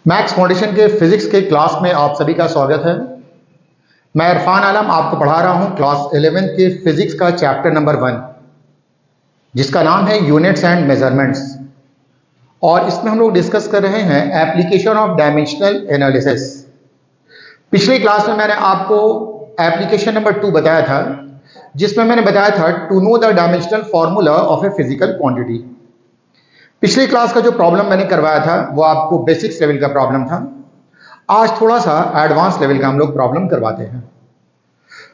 Maths foundation के physics के class में आप सभी का स्वागत है। मैं इरफान आलम आपको पढ़ा रहा हूं क्लास 11 के फिजिक्स का चैप्टर नंबर 1, जिसका नाम है यूनिट्स एंड मेजरमेंट्स। और इसमें हम लोग डिस्कस कर रहे हैं एप्लीकेशन ऑफ डायमेंशनल एनालिसिस। पिछली क्लास में मैंने आपको एप्लीकेशन नंबर 2 बताया था, जिसमें मैंने बताया था to know the dimensional formula of a physical quantity. पिछली क्लास का जो प्रॉब्लम मैंने करवाया था वो आपको बेसिक्स लेवल का प्रॉब्लम था। आज थोड़ा सा एडवांस लेवल का हम लोग प्रॉब्लम करवाते हैं।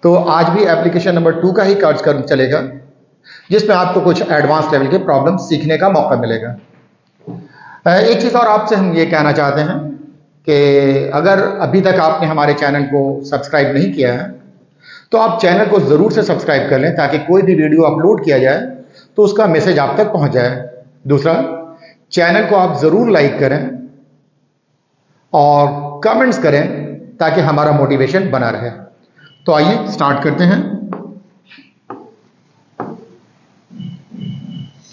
तो आज भी एप्लीकेशन नंबर 2 का ही कार्य चलेगा, जिसमें आपको कुछ एडवांस लेवल के प्रॉब्लम सीखने का मौका मिलेगा। एक चीज़ और आपसे हम ये कहना चाहते हैं कि अगर अभी तक आपने हमारे चैनल को सब्सक्राइब नहीं किया है तो आप चैनल को ज़रूर से सब्सक्राइब कर लें, ताकि कोई भी वीडियो अपलोड किया जाए तो उसका मैसेज आप तक पहुंच जाए। दूसरा, चैनल को आप ज़रूर लाइक करें और कमेंट्स करें, ताकि हमारा मोटिवेशन बना रहे। तो आइए स्टार्ट करते हैं।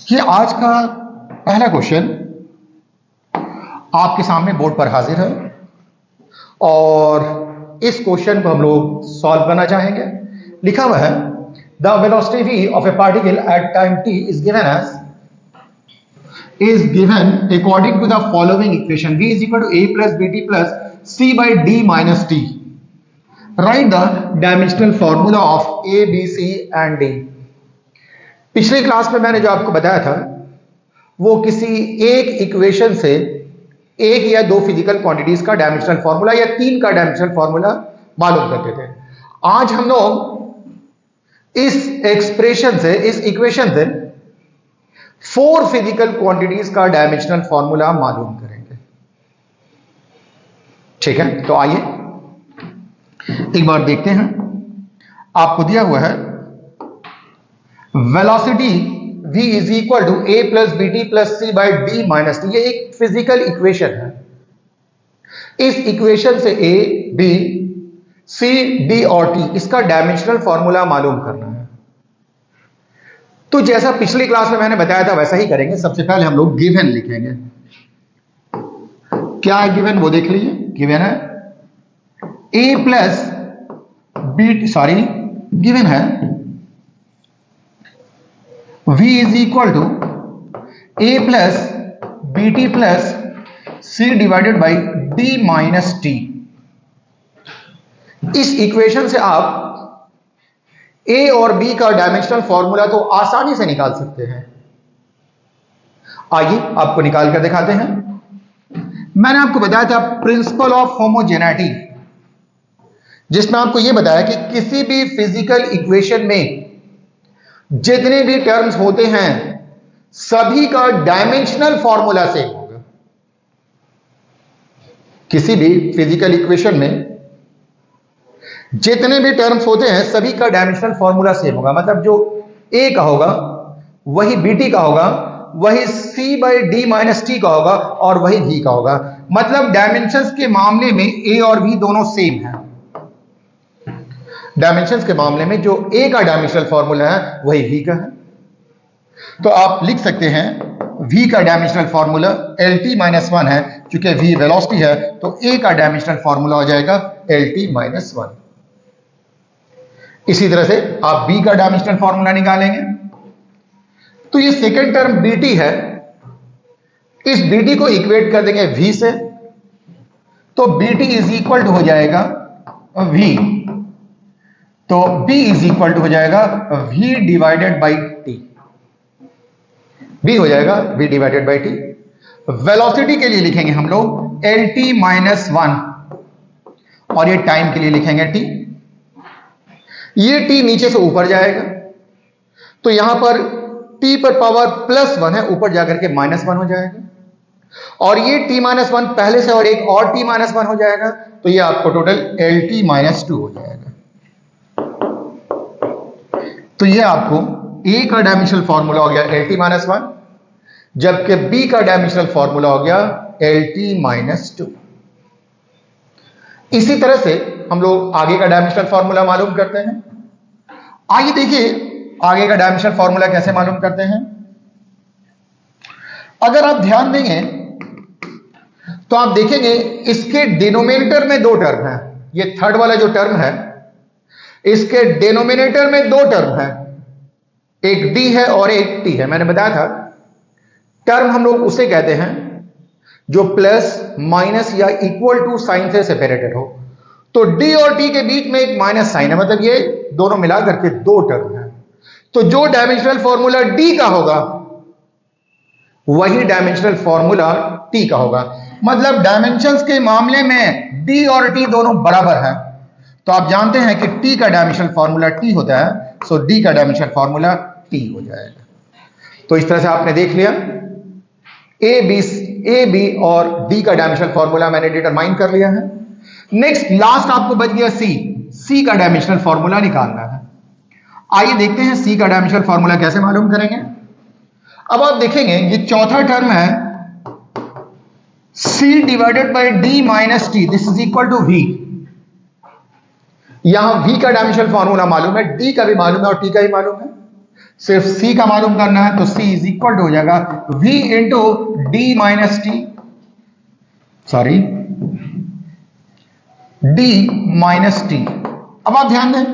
ये आज का पहला क्वेश्चन आपके सामने बोर्ड पर हाजिर है और इस क्वेश्चन को हम लोग सॉल्व करना चाहेंगे। लिखा हुआ है the velocity v of A particle at time t is given according to the following equation: v is equal to a plus bt plus c by d minus t. Write the dimensional formula of a, b, c and d. पिछली class में मैंने जो आपको बताया था वो किसी एक इक्वेशन से एक या दो फिजिकल क्वांटिटीज का डायमेंशनल फॉर्मूला या तीन का डायमेंशनल फॉर्मूला मालूम करते थे। आज हम लोग इस एक्सप्रेशन से, इस इक्वेशन से 4 फिजिकल क्वांटिटीज का डायमेंशनल फॉर्मूला मालूम करेंगे। ठीक है, तो आइए एक बार देखते हैं। आपको दिया हुआ है velocity v is equal to a plus B T plus C by D minus T. ये एक फिजिकल इक्वेशन है। इस इक्वेशन से a, b, c, d और t इसका डायमेंशनल फॉर्मूला मालूम करना है। तो जैसा पिछली क्लास में मैंने बताया था वैसा ही करेंगे। सबसे पहले हम लोग गिवन लिखेंगे। क्या है गिवन वो देख लीजिए। गिवन है a plus B, sorry given है v is equal to a plus B T plus c divided by d minus T. इस इक्वेशन से आप a और b का डायमेंशनल फॉर्मूला तो आसानी से निकाल सकते हैं। आइए आपको निकाल कर दिखाते हैं। मैंने आपको बताया था प्रिंसिपल ऑफ होमोजेनिटी, जिसमें आपको यह बताया कि किसी भी फिजिकल इक्वेशन में जितने भी टर्म्स होते हैं सभी का डायमेंशनल फॉर्मूला सेम होगा। किसी भी फिजिकल इक्वेशन में जितने भी टर्म्स होते हैं सभी का डायमेंशनल फॉर्मूला सेम होगा। मतलब जो a का होगा वही bt का होगा, वही c by D minus T का होगा और वही v का होगा। मतलब डायमेंशंस के मामले में a और v दोनों सेम है। डायमेंशंस के मामले में जो a का डायमेंशनल फॉर्मूला है वही v का है। तो आप लिख सकते हैं v का डायमेंशनल फॉर्मूला lt माइनस 1 है। चूंकि v वेलोसिटी है तो a का डायमेंशनल फॉर्मूला हो जाएगा lt माइनस 1। इसी तरह से आप b का डायमेंशनल फॉर्मूला निकालेंगे। तो ये सेकेंड टर्म bt है, इस bt को इक्वेट कर देंगे v से, तो bt इज इक्वल टू हो जाएगा v। तो b इज इक्वल टू हो जाएगा v divided by t। b हो जाएगा v divided by t। Velocity के लिए लिखेंगे हम लोग lt माइनस 1 और ये टाइम के लिए लिखेंगे t। ये t नीचे से ऊपर जाएगा तो यहां पर t पर पावर प्लस 1 है, ऊपर जाकर के माइनस 1 हो जाएगा। और ये t माइनस 1 पहले से और एक और t माइनस 1 हो जाएगा, तो ये आपको टोटल lt माइनस 2 हो जाएगा। तो ये आपको a का डायमेंशनल फॉर्मूला हो गया lt माइनस 1, जबकि b का डायमेंशनल फॉर्मूला हो गया lt माइनस 2। इसी तरह से हम लोग आगे का डायमेंशनल फॉर्मूला मालूम करते हैं। आइए देखिए आगे का डायमेंशनल फॉर्मूला कैसे मालूम करते हैं। अगर आप ध्यान देंगे तो आप देखेंगे इसके डिनोमिनेटर में दो टर्म है, ये थर्ड वाला जो टर्म है इसके डिनोमिनेटर में दो टर्म है, एक d है और एक t है। मैंने बताया था टर्म हम लोग उसे कहते हैं जो प्लस माइनस या इक्वल टू साइन से सेपरेटेड हो। तो d और t के बीच में एक माइनस साइन है, मतलब ये दोनों मिला करके दो टर्म है। तो जो डायमेंशनल फॉर्मूला d का होगा वही डायमेंशनल फॉर्मूला t का होगा। मतलब डायमेंशंस के मामले में d और t दोनों बराबर है। तो आप जानते हैं कि t का डायमेंशनल फॉर्मूला t होता है, सो d का डायमेंशनल फॉर्मूला t हो जाएगा। तो इस तरह से आपने देख लिया a b और d का डायमेंशनल फॉर्मूला मैंने डिटरमाइन कर लिया है। नेक्स्ट लास्ट आपको बच गया c का डायमेंशनल फॉर्मूला निकालना है। आइए देखते हैं c का डायमेंशनल फॉर्मूला कैसे मालूम करेंगे। अब आप देखेंगे ये चौथा टर्म है c divided by d minus t, this is equal to v। यहां v का डायमेंशनल फॉर्मूला मालूम है, d का भी मालूम है और t का भी मालूम है, सिर्फ c का मालूम करना है। तो c इज इक्वल टू हो जाएगा v into d minus t, sorry d minus t। अब आप ध्यान दें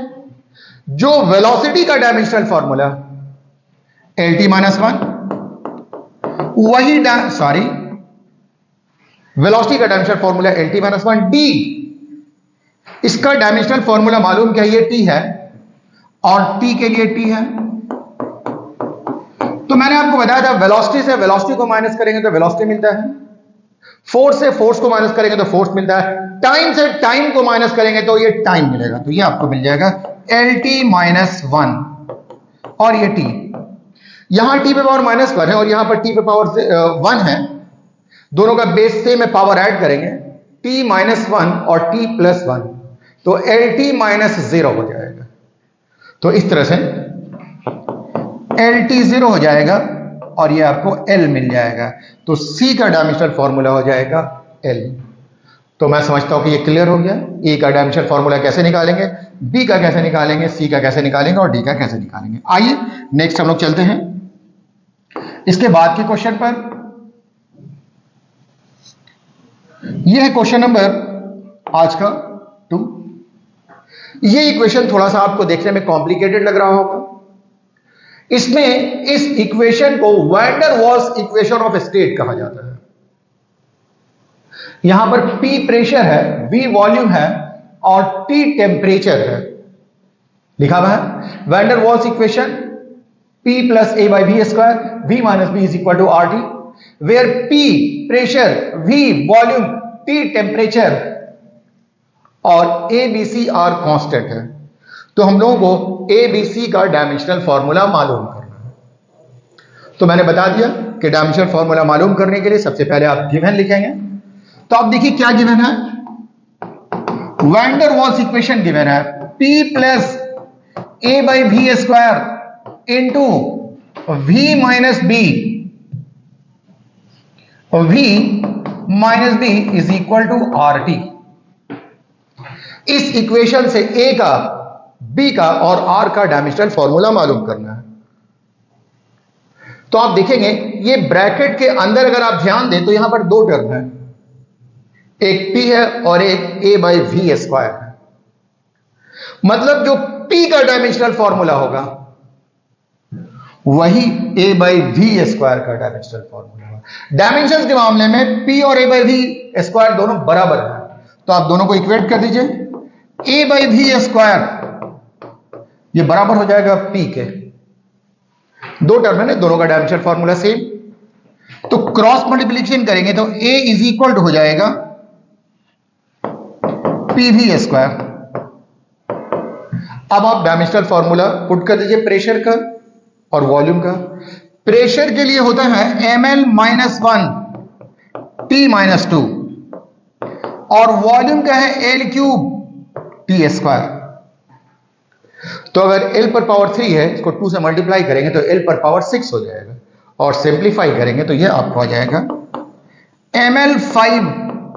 जो वेलोसिटी का dimensional formula lt minus one, वही वेलोसिटी का dimensional formula lt minus one, d इसका डायमेंशनल फॉर्मूला मालूम क्या ये t है और t के लिए t है। तो मैंने आपको बताया था वेलोसिटी से वेलोसिटी को माइनस करेंगे तो वेलोसिटी मिलता है, फोर्स से फोर्स को माइनस करेंगे तो फोर्स मिलता है, टाइम से टाइम को माइनस करेंगे तो ये टाइम मिलेगा। तो ये आपको मिल जाएगा lt माइनस वन और ये t, यहां t पे पावर माइनस वन है और यहां पर t पे पावर वन है, दोनों का बेस सेम है, पावर ऐड करेंगे t माइनस वन और t प्लस वन, तो lt माइनस जीरो हो जाएगा। तो इस तरह से lt जीरो हो जाएगा और ये आपको l मिल जाएगा। तो c का डायमेंशनल फॉर्मूला हो जाएगा l। तो मैं समझता हूं कि ये क्लियर हो गया। a का डायमेंशनल फॉर्मूला कैसे निकालेंगे, b का कैसे निकालेंगे, c का कैसे निकालेंगे और d का कैसे निकालेंगे। आइए नेक्स्ट हम लोग चलते हैं इसके बाद के क्वेश्चन पर। यह है क्वेश्चन नंबर आज का 2। ये इक्वेशन थोड़ा सा आपको देखने में कॉम्प्लिकेटेड लग रहा होगा। इसमें इस इक्वेशन को van Waals equation of state कहा जाता है। यहां पर P प्रेशर है, V वॉल्यूम है और T टेम्परेचर है, लिखा हुआ है van Waals equation P plus a by v square, v minus b is equal to RT, where P pressure, V volume, T temperature और a b c are constant है। तो हम लोगों को a b c का dimensional formula मालूम करना है। तो मैंने बता दिया कि डायमेंशनल फॉर्मूला मालूम करने के लिए सबसे पहले आप गिवन लिखेंगे। तो आप देखिए क्या गिवन है, van der Waals equation given है P plus a by v square into v minus b, v minus b is equal to RT। इस इक्वेशन से a का, b का और r का डायमेंशनल फॉर्मूला मालूम करना है। तो आप देखेंगे ये ब्रैकेट के अंदर अगर आप ध्यान दें तो यहां पर दो टर्म है, एक p है और एक a बाई v स्क्वायर है। मतलब जो p का डायमेंशनल फॉर्मूला होगा वही a बाई v स्क्वायर का डायमेंशनल फॉर्मूला होगा। डायमेंशंस के मामले में p और a बाई v स्क्वायर दोनों बराबर है, तो आप दोनों को इक्वेट कर दीजिए। a बाई v स्क्वायर ये बराबर हो जाएगा p के, दो टर्म है ना, दोनों का डायमेंशनल फॉर्मूला सेम। तो क्रॉस मल्टीप्लिकेशन करेंगे तो a इज इक्वल टू हो जाएगा pv स्क्वायर। अब आप डायमेंशनल फॉर्मूला पुट कर दीजिए प्रेशर का और वॉल्यूम का। प्रेशर के लिए होता है ml minus one t minus two और वॉल्यूम का है l क्यूब t स्क्वायर। तो अगर l पर पावर 3 है, इसको 2 से मल्टीप्लाई करेंगे तो l पर पावर 6 हो जाएगा और सिंप्लीफाई करेंगे तो यह आपको आ जाएगा ml 5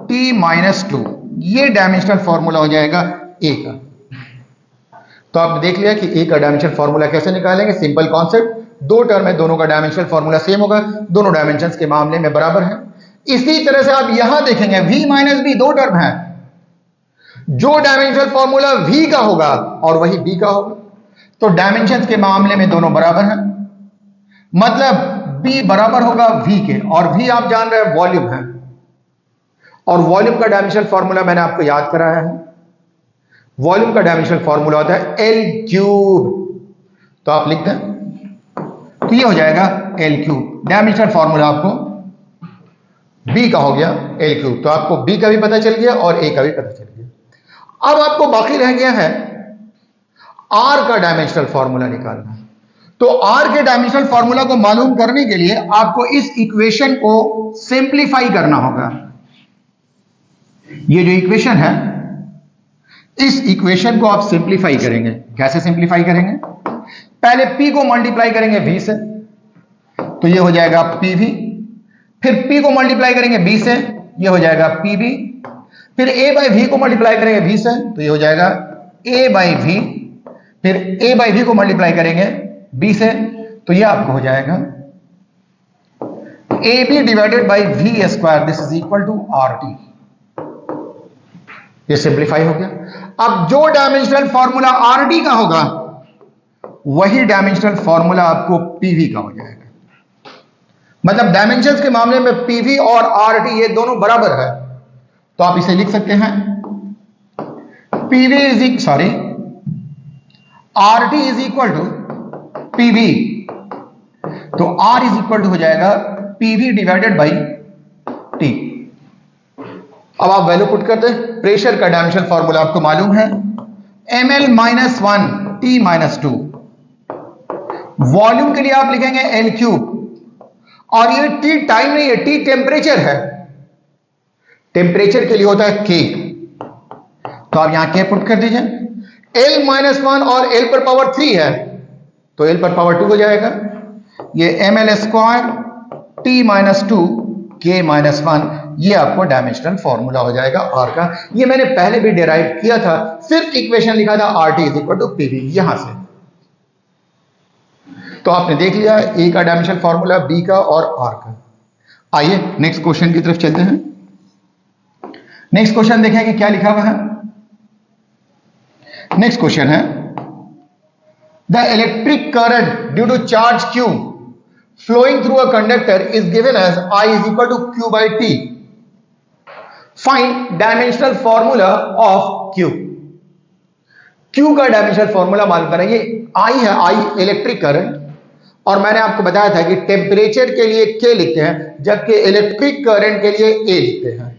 t माइनस टू। ये डायमेंशनल फॉर्मूला हो जाएगा a का। तो आपने देख लिया कि a का डायमेंशनल फॉर्मूला कैसे निकालेंगे। सिंपल कॉन्सेप्ट, दो टर्म है, दोनों का डायमेंशनल फॉर्मूला सेम होगा, दोनों डायमेंशंस के मामले में बराबर है। इसी तरह से आप यहां देखेंगे v माइनस बी दो टर्म है, जो डायमेंशनल फॉर्मूला v का होगा और वही b का होगा, तो डायमेंशन के मामले में दोनों बराबर हैं, मतलब b बराबर होगा v के, और v आप जान रहे हैं वॉल्यूम है, और वॉल्यूम का डायमेंशनल फॉर्मूला मैंने आपको याद कराया है। वॉल्यूम का डायमेंशनल फॉर्मूला होता है L क्यूब, तो आप लिख दें तो ये हो जाएगा L क्यूब। डायमेंशनल फॉर्मूला आपको b का हो गया L क्यूब, तो आपको b का भी पता चल गया और a का भी पता चल गया। अब आपको बाकी रह गया है r का डायमेंशनल फॉर्मूला निकालना। तो r के डायमेंशनल फॉर्मूला को मालूम करने के लिए आपको इस इक्वेशन को सिंप्लीफाई करना होगा। ये जो इक्वेशन है, इस इक्वेशन को आप सिंप्लीफाई करेंगे। कैसे सिंप्लीफाई करेंगे? पहले p को मल्टीप्लाई करेंगे v से, तो ये हो जाएगा pv, फिर p को मल्टीप्लाई करेंगे b से, ये हो जाएगा pb, फिर a बाई v को मल्टीप्लाई करेंगे v से, तो ये हो जाएगा a बाई v, फिर a बाई v को मल्टीप्लाई करेंगे b से, तो ये आपको हो जाएगा ab divided by v square, this is equal to rt। ये सिंप्लीफाई हो गया। अब जो डायमेंशनल फॉर्मूला RD का होगा वही डायमेंशनल फॉर्मूला आपको PV का हो जाएगा। मतलब डायमेंशंस के मामले में PV और RD ये दोनों बराबर है, तो आप इसे लिख सकते हैं RD is equal to PV, तो R इज इक्वल टू हो जाएगा PV डिवाइडेड बाई T। अब आप वैल्यू पुट कर दें। प्रेशर का डायमेंशनल फॉर्मूला आपको मालूम है ml minus 1 T minus 2। Volume के लिए आप लिखेंगे L क्यूब, और ये T टाइम नहीं है, T टेम्परेचर है। टेम्परेचर के लिए होता है K, तो आप यहां K पुट कर दीजिए। L माइनस 1 और L पर पावर 3 है, तो L पर पावर 2 हो जाएगा। ये ml square T minus 2 K minus 1, ये आपको डायमेंशनल फॉर्मूला हो जाएगा R का। ये मैंने पहले भी डिराइव किया था, सिर्फ इक्वेशन लिखा था RT is equal to PV यहां से। तो आपने देख लिया A का डायमेंशनल फॉर्मूला, B का और R का। आइए नेक्स्ट क्वेश्चन की तरफ चलते हैं। नेक्स्ट क्वेश्चन देखें कि क्या लिखा हुआ है। नेक्स्ट क्वेश्चन है the electric current due to charge Q flowing through a conductor is given as I is equal to Q by T. Find dimensional formula of Q. Q का dimensional formula मालूम करें। ये I है, I electric current, और मैंने आपको बताया था कि टेम्परेचर के लिए K लिखते हैं, जबकि इलेक्ट्रिक करंट के लिए A लिखते हैं,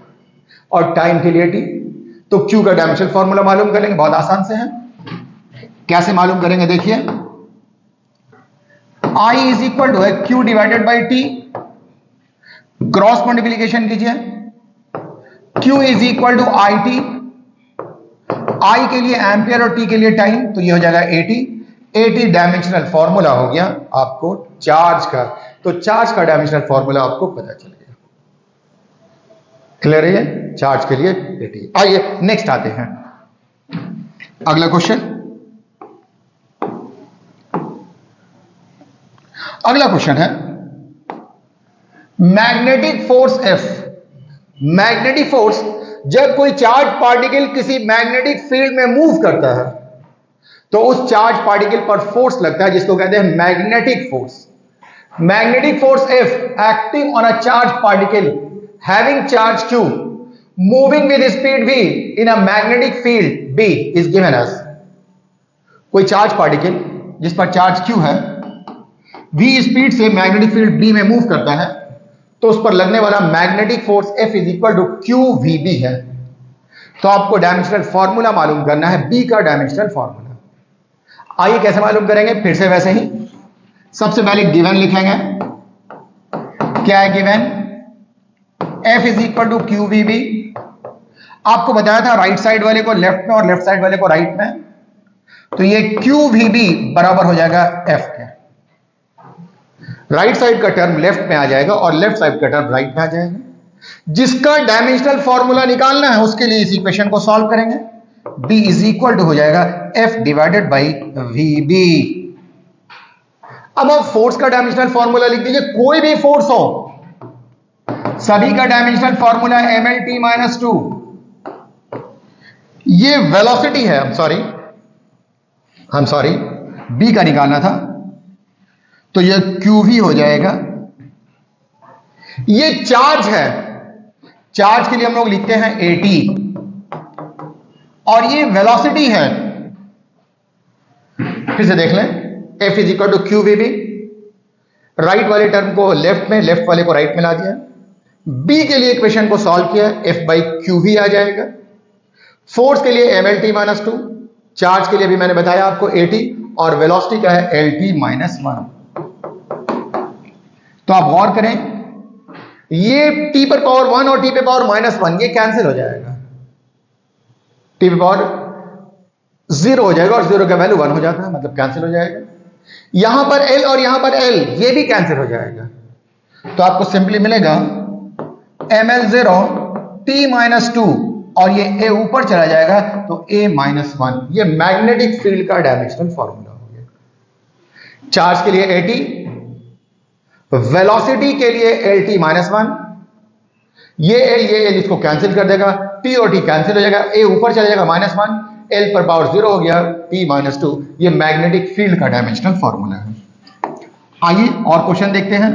और टाइम के लिए T। तो Q का डायमेंशनल फॉर्मूला मालूम करेंगे, बहुत आसान से है। कैसे मालूम करेंगे देखिए, I इज इक्वल टू है Q divided by T, cross multiplication कीजिए, Q is equal to IT, I के लिए एम्पियर और T के लिए टाइम, तो ये हो जाएगा AT डायमेंशनल फॉर्मूला हो गया आपको चार्ज का। तो चार्ज का डायमेंशनल फॉर्मूला आपको पता चल गया। क्लियर है? चार्ज के लिए AT। आइए नेक्स्ट आते हैं, अगला क्वेश्चन। अगला क्वेश्चन है magnetic force F। Magnetic force, जब कोई चार्ज पार्टिकल किसी मैग्नेटिक फील्ड में मूव करता है तो उस चार्ज पार्टिकल पर फोर्स लगता है, जिसको कहते हैं magnetic force. Magnetic force F acting on a charge particle having charge Q moving with speed v in a magnetic field B is given as. कोई चार्ज पार्टिकल जिस पर चार्ज Q है, v स्पीड से magnetic field B में move करता है, तो उस पर लगने वाला magnetic force F is equal to QVB है। तो आपको डायमेंशनल फॉर्मूला मालूम करना है B का डायमेंशनल फॉर्मूला। आइए कैसे मालूम करेंगे, फिर से वैसे ही। सबसे पहले गिवन लिखेंगे। क्या है given? F is equal to QVB। आपको बताया था राइट साइड वाले को लेफ्ट में और लेफ्ट साइड वाले को राइट में, तो ये QVB बराबर हो जाएगा F के। राइट साइड का टर्म लेफ्ट में आ जाएगा और लेफ्ट साइड का टर्म राइट में आ जाएगा। जिसका डायमेंशनल फॉर्मूला निकालना है उसके लिए इस इक्वेशन को सॉल्व करेंगे। B इज इक्वल टू हो जाएगा F डिवाइडेड बाई VB। अब आप फोर्स का डायमेंशनल फॉर्मूला लिख दीजिए। कोई भी फोर्स हो, सभी का डायमेंशनल फॉर्मूला mlt-2। ये वेलोसिटी है, सॉरी b का निकालना था, तो ये qv हो जाएगा। ये चार्ज है, चार्ज के लिए हम लोग लिखते हैं at, और ये वेलोसिटी है, फिर से देख लें, F is equal to Q V B. Right वाले टर्म को लेफ्ट में, लेफ्ट वाले को राइट में ला दिया। B के लिए इक्वेशन को सॉल्व किया, F बाई क्यू वी आ जाएगा। फोर्स के लिए mlt-2, चार्ज के लिए भी मैंने बताया आपको at, और वेलोसिटी का है lt-1। तो आप गौर करें, ये t पर पावर 1 और t पे पावर -1 ये कैंसिल हो जाएगा, t पे पावर 0 हो जाएगा, और 0 का वैल्यू 1 हो जाता है, मतलब कैंसिल हो जाएगा। यहां पर l और यहां पर l ये भी कैंसिल हो जाएगा, तो आपको सिंपली मिलेगा ml0 t-2, और ये a ऊपर चला जाएगा तो a-1। ये मैग्नेटिक फील्ड का डायमेंशनल फॉर्मूला हो गया। चार्ज के लिए at, वेलोसिटी के लिए lt-1, ये l इसको कैंसिल कर देगा, t और t कैंसिल हो जाएगा, a ऊपर चला जाएगा -1, l पर पावर 0 हो गया, t-2। ये मैग्नेटिक फील्ड का डायमेंशनल फॉर्मूला है। आइए और क्वेश्चन देखते हैं।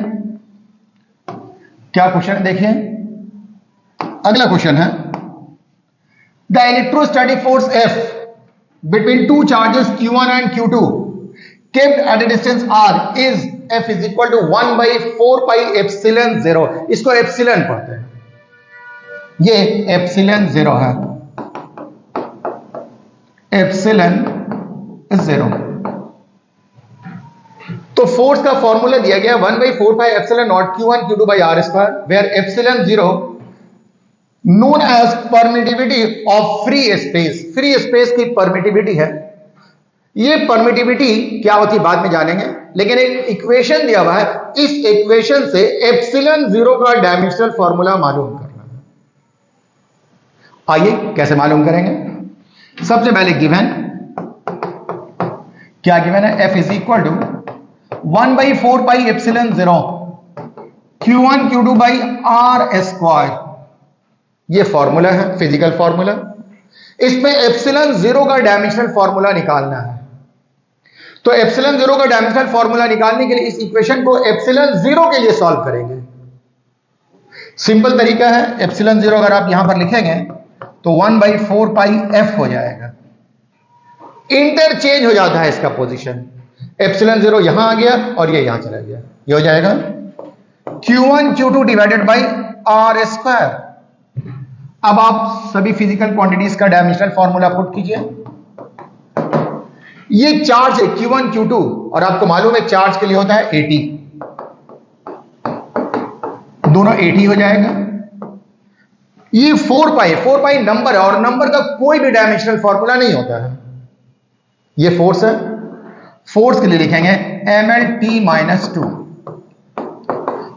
क्या क्वेश्चन देखिए, अगला क्वेश्चन है, the electrostatic force F between two charges Q1 and Q2 kept at a distance r is F is equal to 1 by 4 pi epsilon 0। इसको एप्सिलॉन पढ़ते हैं, ये एप्सिलॉन 0 है, एप्सिलॉन 0। तो फोर्स का फॉर्मूला दिया गया 1 by 4 pi epsilon naught Q1 Q2 by r square, where epsilon 0 known as permittivity of free space। Free space की परमिटिविटी है। ये परमिटिविटी क्या होती है बाद में जानेंगे, लेकिन एक इक्वेशन दिया हुआ है, इस इक्वेशन से एप्सिलॉन 0 का डायमेंशनल फॉर्मूला मालूम करना है। आइए कैसे मालूम करेंगे। सबसे पहले गिवन, क्या गिवन है, F is equal to 1 by 4 pi epsilon 0 Q1 Q2 by r square. ये फॉर्मूला है, फिजिकल फॉर्मूला। इसमें एप्सिलॉन 0 का डायमेंशनल फॉर्मूला निकालना है। तो एप्सिलॉन 0 का डायमेंशनल फॉर्मूला निकालने के लिए इस इक्वेशन को एप्सिलॉन 0 के लिए सॉल्व करेंगे। सिंपल तरीका है, एप्सिलॉन 0 अगर आप यहां पर लिखेंगे तो 1 by 4 pi f हो जाएगा। इंटरचेंज हो जाता है इसका पोजीशन, एप्सिलॉन 0 यहां आ गया और ये यहां चला गया, ये हो जाएगा Q1 Q2 divided by r square. अब आप सभी फिजिकल क्वांटिटीज का डायमेंशनल फॉर्मूला पुट कीजिए। ये चार्ज है Q1 Q2, और आपको मालूम है चार्ज के लिए होता है at, दोनों at हो जाएगा। ये 4 पाई नंबर है, और नंबर का कोई भी डायमेंशनल फॉर्मूला नहीं होता है। ये फोर्स है, फोर्स के लिए लिखेंगे mlt-2,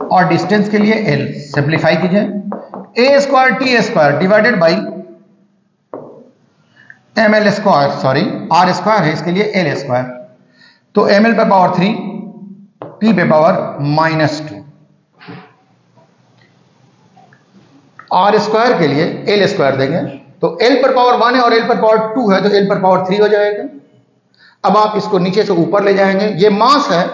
और डिस्टेंस के लिए l। सिंप्लीफाई कीजिए, a square t square divided by ml square, sorry r square है, इसके लिए l स्क्वायर। तो ml पे पावर 3, t पे पावर -2, r स्क्वायर के लिए l स्क्वायर देंगे, तो l पर पावर 1 है और l पर पावर 2 है, तो l पर पावर 3 हो जाएगा। अब आप इसको नीचे से ऊपर ले जाएंगे, ये मास है,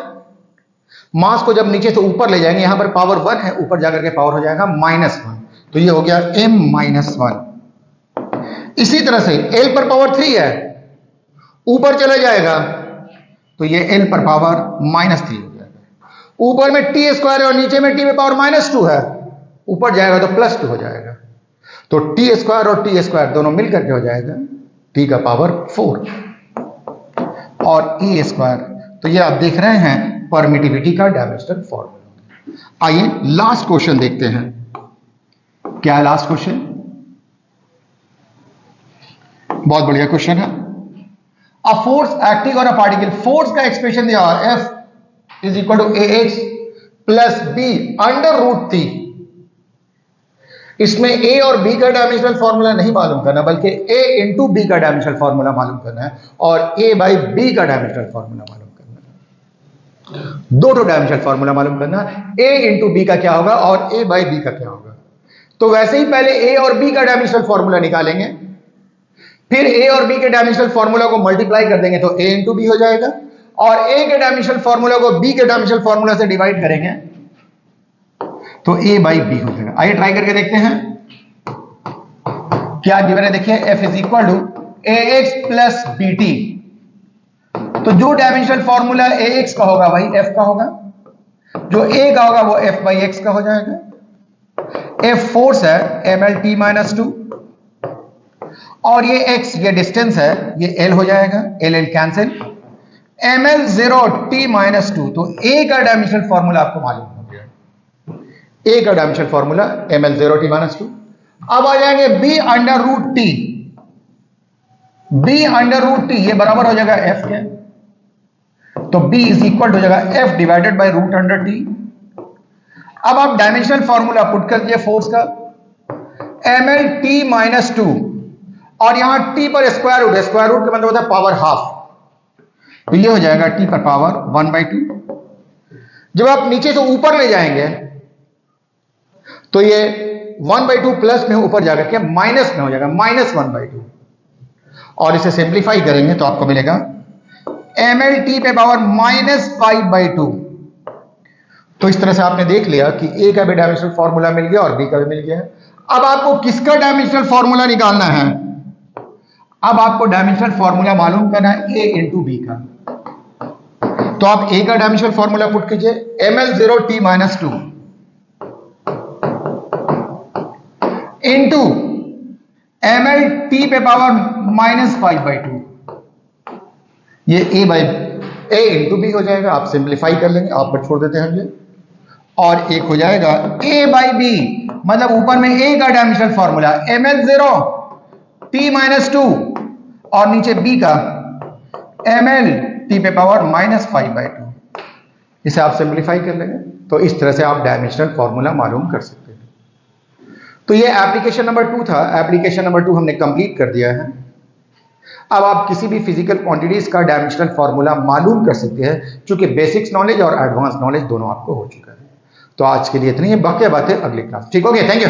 मास को जब नीचे से ऊपर ले जाएंगे, यहां पर पावर 1 है, ऊपर जाकर के पावर हो जाएगा -1, तो ये हो गया m-1। इसी तरह से l पर पावर 3 है, ऊपर चला जाएगा तो ये l पर पावर -3 हो जाएगा। ऊपर में t स्क्वायर है और नीचे में t पे पावर -2 है, ऊपर जाएगा तो +2 हो जाएगा। तो t स्क्वायर और t स्क्वायर दोनों मिलकर के हो जाएगा t का पावर 4 और a स्क्वायर। तो ये आप देख रहे हैं परमिटिविटी का डायमेंशनल फॉर्मूला। आइए लास्ट क्वेश्चन देखते हैं। क्या है लास्ट क्वेश्चन, बहुत बढ़िया क्वेश्चन है। A force acting on a particle, force का एक्सप्रेशन दिया है F is equal to ax plus b under root 3। इसमें a और b का डायमेंशनल फॉर्मूला नहीं मालूम करना, बल्कि a इंटू b का डायमेंशनल फॉर्मूला मालूम करना है, और a बाई b का डायमेंशनल फॉर्मूला मालूम करना है। दो डायमेंशनल फॉर्मूला मालूम करना, a इंटू बी का क्या होगा और a बाई बी का क्या होगा। तो वैसे ही पहले a और b का डायमेंशनल फॉर्मूला निकालेंगे, फिर a और b के डायमेंशनल फॉर्मूला को मल्टीप्लाई कर देंगे तो a इंटू बी हो जाएगा, और a के डायमेंशनल फॉर्मूला को b के डायमेंशनल फॉर्मूला से डिवाइड करेंगे तो a बाई बी हो जाएगा। आइए ट्राई करके देखते हैं क्या गिवन है। देखिए f is equal to ax plus bt, तो जो डायमेंशनल फॉर्मूला ax का होगा वही f का होगा, जो a का होगा वो f बाई x का हो जाएगा। f फोर्स है mlt माइनस 2, और ये x ये डिस्टेंस है ये l हो जाएगा, l cancel, ml 0 t minus 2, तो a का डायमेंशनल फॉर्मूला आपको मालूम हो गया, a का dimensional formula ml 0 t minus 2। अब आ जाएंगे b under root t, b under root t ये बराबर हो जाएगा f के, तो b इज इक्वल हो जाएगा f divided by root under t। अब आप डायमेंशनल फॉर्मूला पुट कर दिए फोर्स का, ml t माइनस 2, और यहां t पर स्क्वायर रूट, स्क्वायर रूट का मतलब होता है पावर हाफ, तो ये हो जाएगा t पर पावर 1/2। जब आप नीचे से ऊपर ले जाएंगे तो ये 1/2 प्लस में ऊपर जाकर के माइनस में हो जाएगा, माइनस 1/2, और इसे सिंप्लीफाई करेंगे तो आपको मिलेगा ml t पे पावर माइनस 5/2। तो इस तरह से आपने देख लिया कि a का भी डायमेंशनल फॉर्मूला मिल गया और b का भी मिल गया। अब आपको किसका डायमेंशनल फॉर्मूला निकालना है, अब आपको डायमेंशनल फॉर्मूला मालूम करना है a इंटू बी का, तो आप a का डायमेंशनल फॉर्मूला पुट कीजिए, ml 0 t minus 2 into ml t पे पावर माइनस 5/2, ये a बाई a इंटू बी हो जाएगा। आप सिंप्लीफाई कर लेंगे, आप पर छोड़ देते हैं ये, और एक हो जाएगा a बाई बी, मतलब ऊपर में a का dimensional formula ml 0 t minus 2, और नीचे b का ml t पे पावर माइनस 5/2। इसे आप सिंप्लीफाई कर लेंगे तो इस तरह से आप डायमेंशनल फॉर्मूला मालूम कर सकते हैं। तो ये एप्लीकेशन नंबर 2 था, एप्लीकेशन नंबर 2 हमने कंप्लीट कर दिया है। अब आप किसी भी फिजिकल क्वांटिटीज का डायमेंशनल फॉर्मूला मालूम कर सकते हैं, क्योंकि बेसिक्स नॉलेज और एडवांस नॉलेज दोनों आपको हो चुका है। तो आज के लिए इतनी है, बाकी बातें अगली क्लास। ठीक हो गया, थैंक यू।